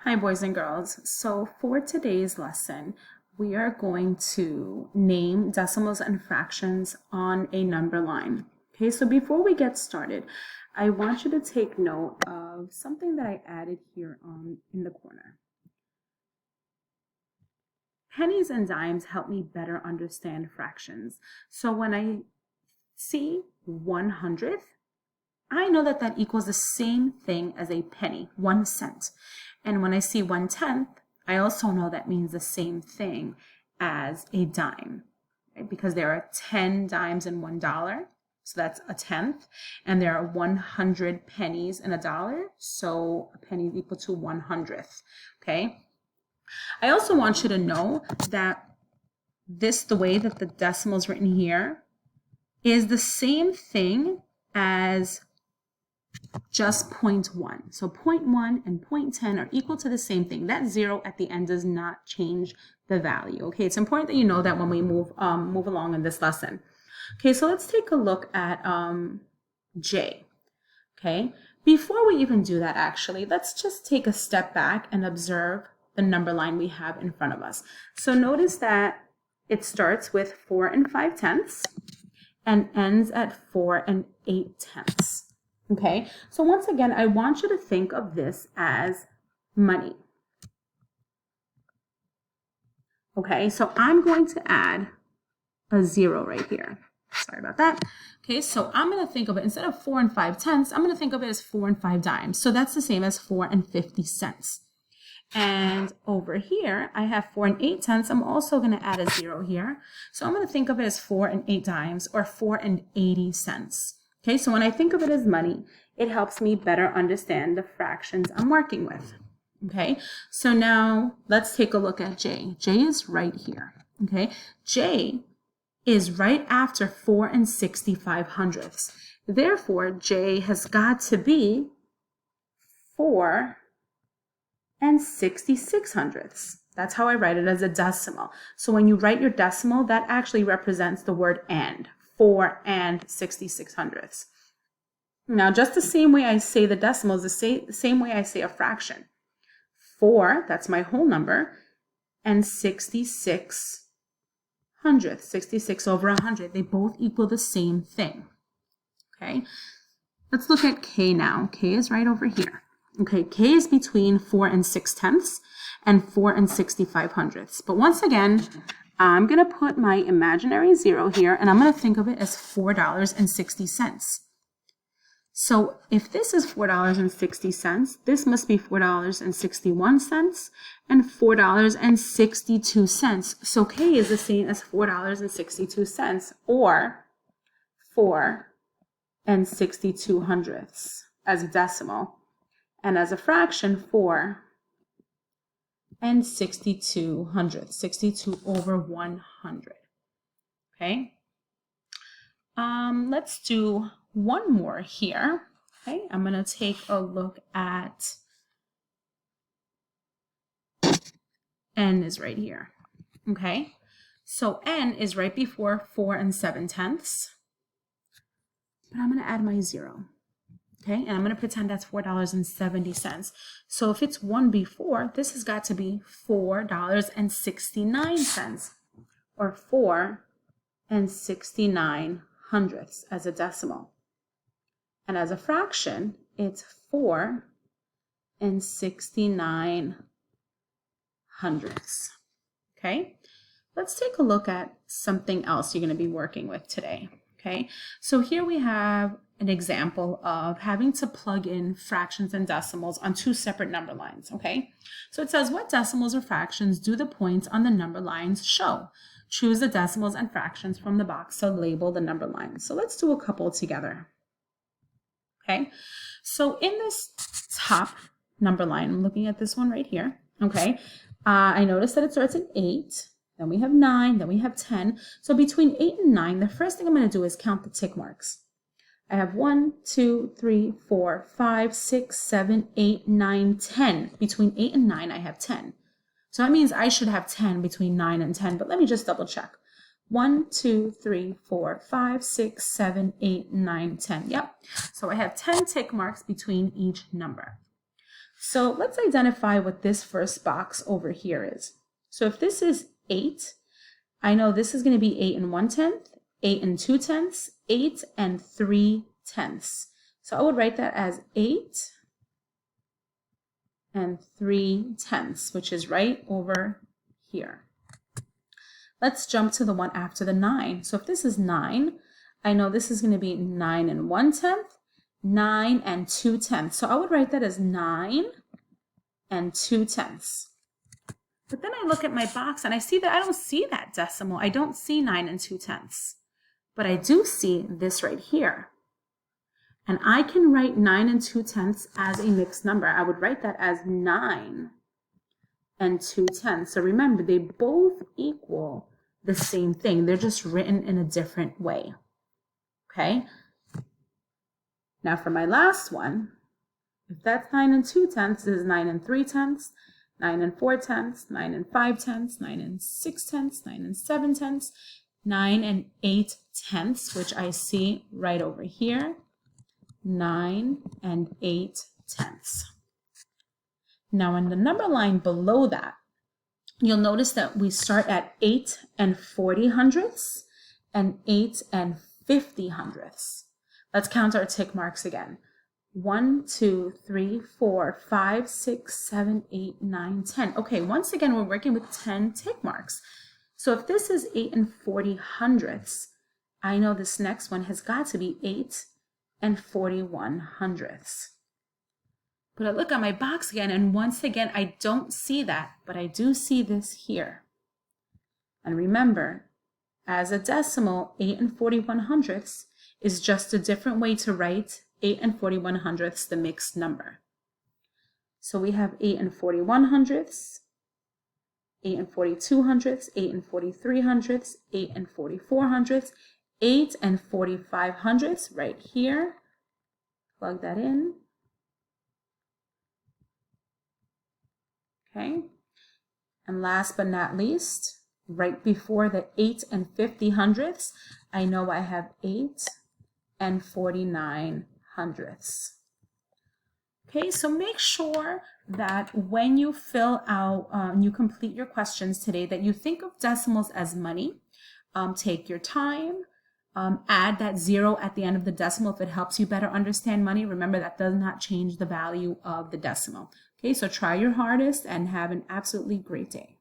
Hi, boys and girls. So for today's lesson, we are going to name decimals and fractions on a number line. Okay, so before we get started, I want you to take note of something that I added here in the corner. Pennies and dimes help me better understand fractions. So when I see 1/100th, I know that that equals the same thing as a penny, 1 cent. And when I see 1/10, I also know that means the same thing as a dime, right? Because there are 10 dimes in $1, so that's a tenth. And there are 100 pennies in a dollar, so a penny is equal to 1/100th, okay? I also want you to know that the way that the decimal is written here is the same thing as just 0.1. So 0.1 and 0.10 are equal to the same thing. That 0 at the end does not change the value. Okay, it's important that you know that when we move along in this lesson. Okay, so let's take a look at J. Okay, before we even do that, actually, let's just take a step back and observe the number line we have in front of us. So notice that it starts with 4 5/10 and ends at 4 8/10. Okay, so once again, I want you to think of this as money. Okay, so I'm going to add a 0 right here. Sorry about that. Okay, so I'm going to think of it, instead of 4 5/10, I'm going to think of it as 4 5 dimes. So that's the same as 4 50 cents. And over here, I have 4 8/10. I'm also going to add a 0 here. So I'm going to think of it as 4 8 dimes, or 4 80 cents. Okay, so when I think of it as money, it helps me better understand the fractions I'm working with. Okay, so now let's take a look at J. J is right here. Okay, J is right after 4 65/100ths. Therefore, J has got to be 4 66/100ths. That's how I write it as a decimal. So when you write your decimal, that actually represents the word and. 4 66/100ths. Now, just the same way I say the decimal is the same way I say a fraction. 4, that's my whole number, and 66/100ths, 66 over 100. They both equal the same thing. Okay, let's look at K now. K is right over here. Okay, K is between 4 6/10 and 4 65/100ths. But once again, I'm going to put my imaginary 0 here, and I'm going to think of it as $4.60. So if this is $4.60, this must be $4.61 and $4.62. So K is the same as $4.62, or 4 62/100ths as a decimal. And as a fraction, 4 62/100, 62 over 100. Okay. Let's do one more here. Okay, I'm going to take a look at N is right here. Okay, so N is right before 4 7/10. But I'm going to add my 0. Okay, and I'm going to pretend that's $4.70. So if it's 1 before, this has got to be $4.69, or 4 69/100ths as a decimal. And as a fraction, it's 4 69/100ths. Okay, let's take a look at something else you're going to be working with today. Okay, so here we have an example of having to plug in fractions and decimals on two separate number lines. Okay, so it says, what decimals or fractions do the points on the number lines show? Choose the decimals and fractions from the box to label the number lines. So let's do a couple together. Okay, so in this top number line, I'm looking at this one right here. Okay, I noticed that it starts at 8. Then we have 9, then we have 10. So between 8 and 9, the first thing I'm going to do is count the tick marks. I have 1, 2, 3, 4, 5, 6, 7, 8, 9, 10. Between 8 and 9, I have 10. So that means I should have 10 between 9 and 10, but let me just double check. 1, 2, 3, 4, 5, 6, 7, 8, 9, 10. Yep. So I have 10 tick marks between each number. So let's identify what this first box over here is. So if this is 8, I know this is going to be 8 1/10, 8 2/10, 8 3/10. So I would write that as 8 3/10, which is right over here. Let's jump to the one after the 9. So if this is 9, I know this is going to be 9 1/10, 9 2/10. So I would write that as 9 2/10. But then I look at my box and I see that I don't see that decimal. I don't see 9 2/10. But I do see this right here. And I can write 9 2/10 as a mixed number. I would write that as 9 2/10. So remember, they both equal the same thing. They're just written in a different way. Okay? Now for my last one, if that's 9 2/10, this is 9 3/10, 9 4/10, 9 5/10, 9 6/10, 9 7/10, 9 8/10, which I see right over here. 9 8/10. Now in the number line below that, you'll notice that we start at 8 40 hundredths and 8 50 hundredths. Let's count our tick marks again. 1, 2, 3, 4, 5, 6, 7, 8, 9, 10. Okay, once again, we're working with 10 tick marks. So if this is 8 40 hundredths, I know this next one has got to be 8 41 hundredths. But I look at my box again, and once again, I don't see that, but I do see this here. And remember, as a decimal, 8 41 hundredths is just a different way to write 8 41 hundredths, the mixed number. So we have 8 41 hundredths, 8 42 hundredths, 8 43 hundredths, 8 44 hundredths, 8 45 hundredths right here. Plug that in. Okay. And last but not least, right before the 8 50 hundredths, I know I have 8 49 hundredths. Okay, so make sure that when you fill out, you complete your questions today, that you think of decimals as money. Take your time. Add that 0 at the end of the decimal if it helps you better understand money. Remember, that does not change the value of the decimal. Okay, so try your hardest and have an absolutely great day.